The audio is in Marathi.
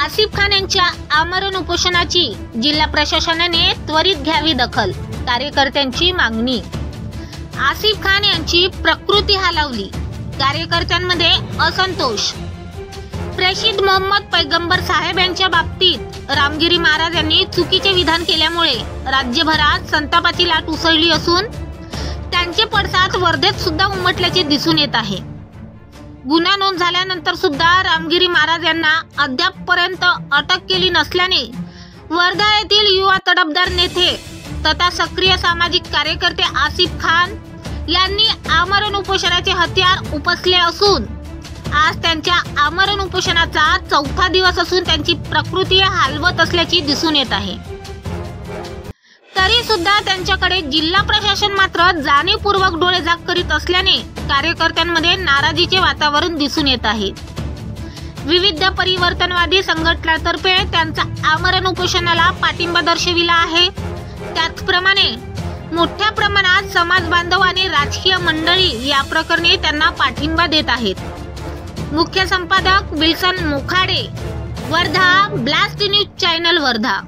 आसिफ खान यांच्या आमरण उपोषणाची जिल्हा प्रशासनाने त्वरित घ्यावी दखल, कार्यकर्त्यांची मागणी। आसिफ खान यांची प्रकृती हालावली, कार्यकर्त्यांमध्ये असंतोष। प्रेषित मोहम्मद पैगंबर साहेब यांच्या बाबतीत रामगिरी महाराज यांनी चुकीचे विधान केल्यामुळे राज्यभरात संतापाची लाट उसळली असून त्यांचे पडसाद वर्धेत सुद्धा उमटल्याचे दिसून येत आहे। गुन्हा नोंद झाल्यानंतर सुद्धा रामगिरी महाराज यांना अद्यापपर्यंत अटक केली नसल्याने वर्धा येथील युवा तडफदार नेते तथा सक्रिय सामाजिक कार्यकर्ते आसिफ खान यांनी आमरण उपोषणाचे हत्यार उपसले असून आज त्यांच्या आमरण उपोषणाचा 4था दिवस असून त्यांची प्रकृती हालवत असल्याची दिसून येत आहे। तरी सुद्धा त्यांच्याकडे जिल्हा प्रशासन मात्र जाणीवपूर्वक डोळेझाक करीत असल्याने कार्यकर्त्यांमध्ये नाराजीचे वातावरण दिसून येत आहे। विविध परिवर्तनवादी संघटनांतर्फे त्यांचा आमरण उपोषणाला पाठिंबा दर्शविला आहे। त्याचप्रमाणे मोठ्या प्रमाणात समाज बांधव आणि राजकीय मंडळी या प्रकरणी त्यांना पाठिंबा देत आहेत। मुख्य संपादक Wilson Mokhade, Wardha blast news channel Wardha.